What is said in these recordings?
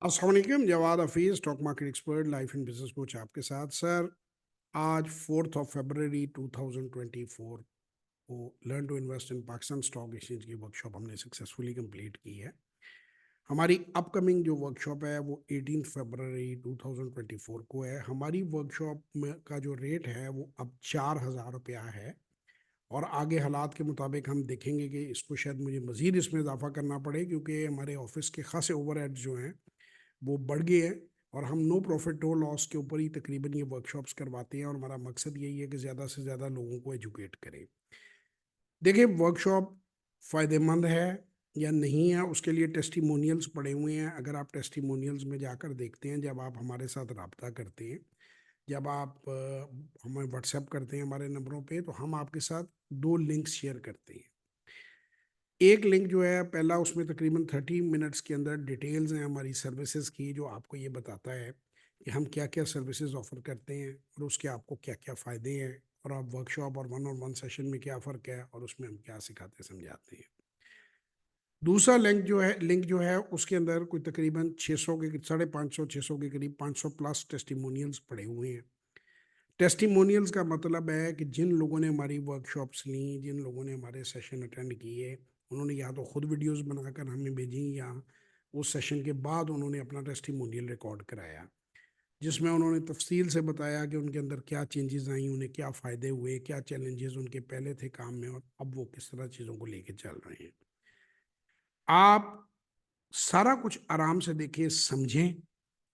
अस्सलाम वालेकुम, Jawad Hafeez, stock market expert, life and business coach आपके साथ। सर, आज 4 फरवरी 2024 को learn to invest in Pakistan stock exchange की वर्कशॉप हमने सक्सेसफुली कंप्लीट की है। हमारी अपकमिंग जो वर्कशॉप है वो 18 फरवरी 2024 को है। हमारी वर्कशॉप में का जो रेट है वो अब 4,000 रुपया है, और आगे हालात के मुताबिक हम देखेंगे कि इसको शायद मुझे मज़ीद इसमें इजाफा करना पड़े, क्योंकि हमारे ऑफिस के खासे ओवरहेड्स जो हैं वो बढ़ गए हैं, और हम नो प्रॉफिट नो लॉस के ऊपर ही तकरीबन ये वर्कशॉप्स करवाते हैं, और हमारा मकसद यही है कि ज़्यादा से ज़्यादा लोगों को एजुकेट करें। देखिए, वर्कशॉप फ़ायदेमंद है या नहीं है, उसके लिए टेस्टिमोनियल्स पड़े हुए हैं। अगर आप टेस्टिमोनियल्स में जाकर देखते हैं, जब आप हमारे साथ रब्ता करते हैं, जब आप हमें व्हाट्सएप करते हैं हमारे नंबरों पे, तो हम आपके साथ 2 लिंक्स शेयर करते हैं। एक लिंक जो है पहला, उसमें तकरीबन 30 मिनट्स के अंदर डिटेल्स हैं हमारी सर्विसेज की, जो आपको ये बताता है कि हम क्या क्या सर्विसेज ऑफर करते हैं और उसके आपको क्या क्या फ़ायदे हैं, और आप वर्कशॉप और वन ऑन वन सेशन में क्या फ़र्क है और उसमें हम क्या सिखाते समझाते हैं। दूसरा लिंक जो है उसके अंदर कोई तकरीबन 600 के 550 600 के करीब 500 प्लस टेस्टिमोनियल्स पड़े हुए हैं। टेस्टिमोनियल्स का मतलब है कि जिन लोगों ने हमारी वर्कशॉप्स ली, जिन लोगों ने हमारे सेशन अटेंड किए, उन्होंने या तो खुद वीडियोस बनाकर हमें भेजी, या उस सेशन के बाद उन्होंने अपना टेस्टिमोनियल रिकॉर्ड कराया, जिसमें उन्होंने तफसील से बताया कि उनके अंदर क्या चेंजेस आई, उन्हें क्या फ़ायदे हुए, क्या चैलेंजेस उनके पहले थे काम में, और अब वो किस तरह चीज़ों को लेके चल रहे हैं। आप सारा कुछ आराम से देखें, समझें,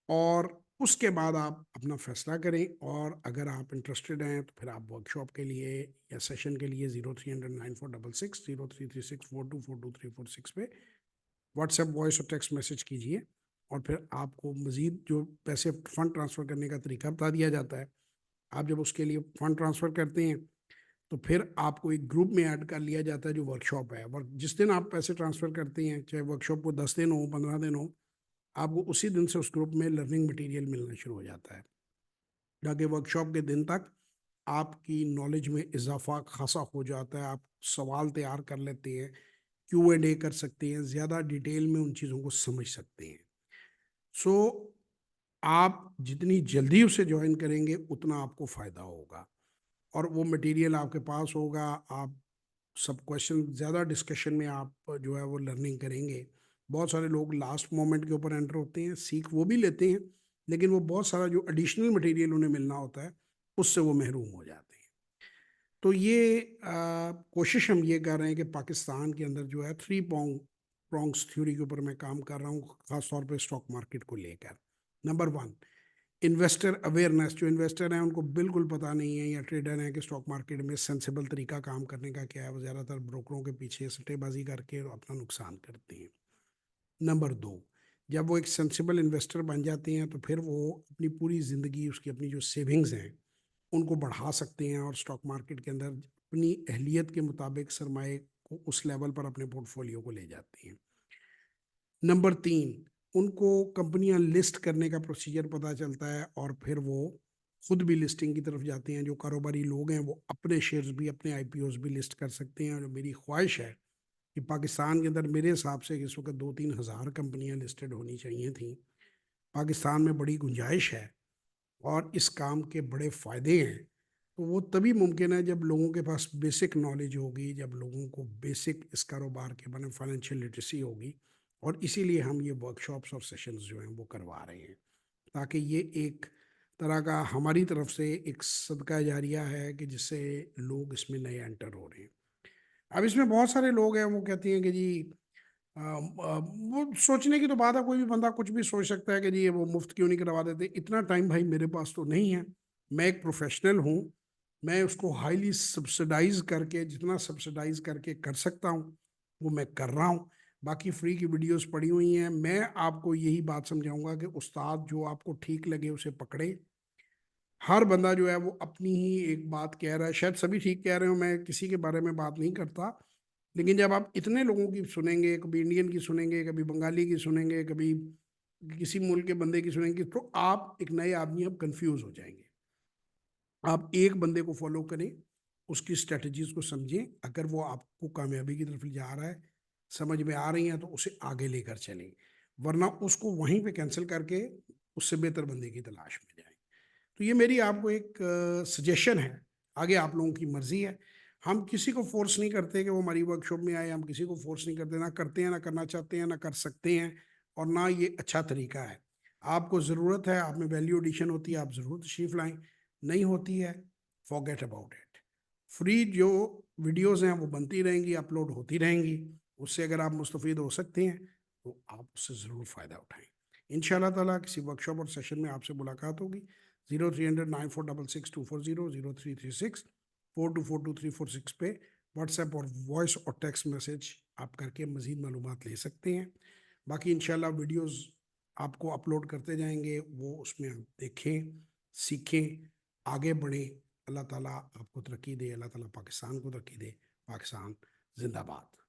और उसके बाद आप अपना फैसला करें। और अगर आप इंटरेस्टेड हैं तो फिर आप वर्कशॉप के लिए या सेशन के लिए 03009466 0336424234 पे व्हाट्सएप वॉइस और टेक्स्ट मैसेज कीजिए, और फिर आपको मज़ीद जो पैसे फ़ंड ट्रांसफ़र करने का तरीका बता दिया जाता है। आप जब उसके लिए फ़ंड ट्रांसफ़र करते हैं तो फिर आपको एक ग्रुप में ऐड कर लिया जाता है जो वर्कशॉप है। वर्क जिस दिन आप पैसे ट्रांसफ़र करते हैं, चाहे वर्कशॉप को 10 दिन हो 15 दिन हो, आपको उसी दिन से उस ग्रुप में लर्निंग मटेरियल मिलना शुरू हो जाता है, ताकि वर्कशॉप के दिन तक आपकी नॉलेज में इजाफा खासा हो जाता है। आप सवाल तैयार कर लेते हैं, Q&A कर सकते हैं, ज़्यादा डिटेल में उन चीज़ों को समझ सकते हैं। सो आप जितनी जल्दी उसे ज्वाइन करेंगे उतना आपको फ़ायदा होगा, और वो मटेरियल आपके पास होगा। आप सब क्वेश्चन ज़्यादा डिस्कशन में आप जो है वो लर्निंग करेंगे। बहुत सारे लोग लास्ट मोमेंट के ऊपर एंटर होते हैं, सीख वो भी लेते हैं, लेकिन वो बहुत सारा जो एडिशनल मटेरियल उन्हें मिलना होता है उससे वो महरूम हो जाते हैं। तो ये कोशिश हम ये कर रहे हैं कि पाकिस्तान के अंदर जो है प्रोंग्स थ्योरी के ऊपर मैं काम कर रहा हूँ, ख़ास तौर पे स्टॉक मार्केट को लेकर। Number one, investor awareness. जो इन्वेस्टर हैं उनको बिल्कुल पता नहीं है, या ट्रेडर हैं, कि स्टॉक मार्केट में सेंसिबल तरीका काम करने का क्या है। वो ज़्यादातर ब्रोकरों के पीछे सट्टेबाजी करके अपना नुकसान करते हैं। नंबर दो, जब वो एक सेंसिबल इन्वेस्टर बन जाते हैं तो फिर वो अपनी पूरी ज़िंदगी उसकी अपनी जो सेविंग्स हैं उनको बढ़ा सकते हैं, और स्टॉक मार्केट के अंदर अपनी अहलियत के मुताबिक सरमाए को उस लेवल पर अपने पोर्टफोलियो को ले जाते हैं। नंबर तीन, उनको कंपनियां लिस्ट करने का प्रोसीजर पता चलता है, और फिर वो खुद भी लिस्टिंग की तरफ जाते हैं। जो कारोबारी लोग हैं वो अपने शेयर्स भी, अपने आईपीओस भी लिस्ट कर सकते हैं। और मेरी ख्वाहिश है कि पाकिस्तान के अंदर मेरे हिसाब से इस वक्त 2-3 हज़ार कंपनियां लिस्टेड होनी चाहिए थी। पाकिस्तान में बड़ी गुंजाइश है और इस काम के बड़े फ़ायदे हैं। तो वो तभी मुमकिन है जब लोगों के पास बेसिक नॉलेज होगी, जब लोगों को बेसिक इस कारोबार के बारे में फाइनेंशियल लिटरेसी होगी। और इसीलिए हम ये वर्कशॉप्स और सेशंस जो हैं वो करवा रहे हैं, ताकि ये एक तरह का हमारी तरफ से एक सदका जारिया है कि जिससे लोग इसमें नए एंटर हो रहे हैं। अब इसमें बहुत सारे लोग हैं वो कहते हैं कि जी वो सोचने की तो बात है, कोई भी बंदा कुछ भी सोच सकता है कि जी ये वो मुफ्त क्यों नहीं करवा देते। इतना टाइम भाई मेरे पास तो नहीं है। मैं एक प्रोफेशनल हूँ, मैं उसको हाईली सब्सिडाइज करके, जितना सब्सिडाइज करके कर सकता हूँ वो मैं कर रहा हूँ। बाकी फ्री की वीडियोस पड़ी हुई हैं। मैं आपको यही बात समझाऊंगा कि उस्ताद जो आपको ठीक लगे उसे पकड़े। हर बंदा जो है वो अपनी ही एक बात कह रहा है, शायद सभी ठीक कह रहे हो, मैं किसी के बारे में बात नहीं करता, लेकिन जब आप इतने लोगों की सुनेंगे, कभी इंडियन की सुनेंगे, कभी बंगाली की सुनेंगे, कभी किसी मुल्क के बंदे की सुनेंगे, तो आप एक नए आदमी आप कंफ्यूज हो जाएंगे। आप एक बंदे को फॉलो करें, उसकी स्ट्रेटजीज को समझें, अगर वो आपको कामयाबी की तरफ ले जा रहा है, समझ में आ रही हैं, तो उसे आगे लेकर चलें। ورنہ اس کو وہیں پہ کینسل کر کے اس سے بہتر بندے کی تلاش میں جائیں. تو یہ میری آپ کو ایک سجیشن ہے، آگے آپ لوگوں کی مرضی ہے. ہم کسی کو فورس نہیں کرتے کہ وہ ہماری ورک شاپ میں آئے، ہم کسی کو فورس نہیں کرتے، نہ کرتے ہیں، نہ کرنا چاہتے ہیں، نہ کر سکتے ہیں، اور نہ یہ اچھا طریقہ ہے. آپ کو ضرورت ہے، آپ میں ویلیو ایڈیشن ہوتی ہے، آپ ضرور تشریف لائیں. نہیں ہوتی ہے، فارگیٹ اباؤٹ اٹ. فری جو ویڈیوز ہیں وہ بنتی رہیں گی، اپلوڈ ہوتی رہیں گی. اس سے اگر آپ مستفید ہو سکتے ہیں تو آپ اس سے ضرور فائدہ اٹھائیں. ان شاء اللہ تعالیٰ کسی ورک شاپ اور سیشن میں آپ سے ملاقات ہوگی. 03009466 0336 4242 پہ واٹس ایپ اور وائس اور ٹیکسٹ میسج آپ کر کے مزید معلومات لے سکتے ہیں. باقی انشاءاللہ ویڈیوز آپ کو اپلوڈ کرتے جائیں گے، وہ اس میں آپ دیکھیں، سیکھیں، آگے بڑھیں. اللہ تعالیٰ آپ کو ترقی دے، اللہ تعالیٰ پاکستان کو ترقی دے. پاکستان زندہ باد.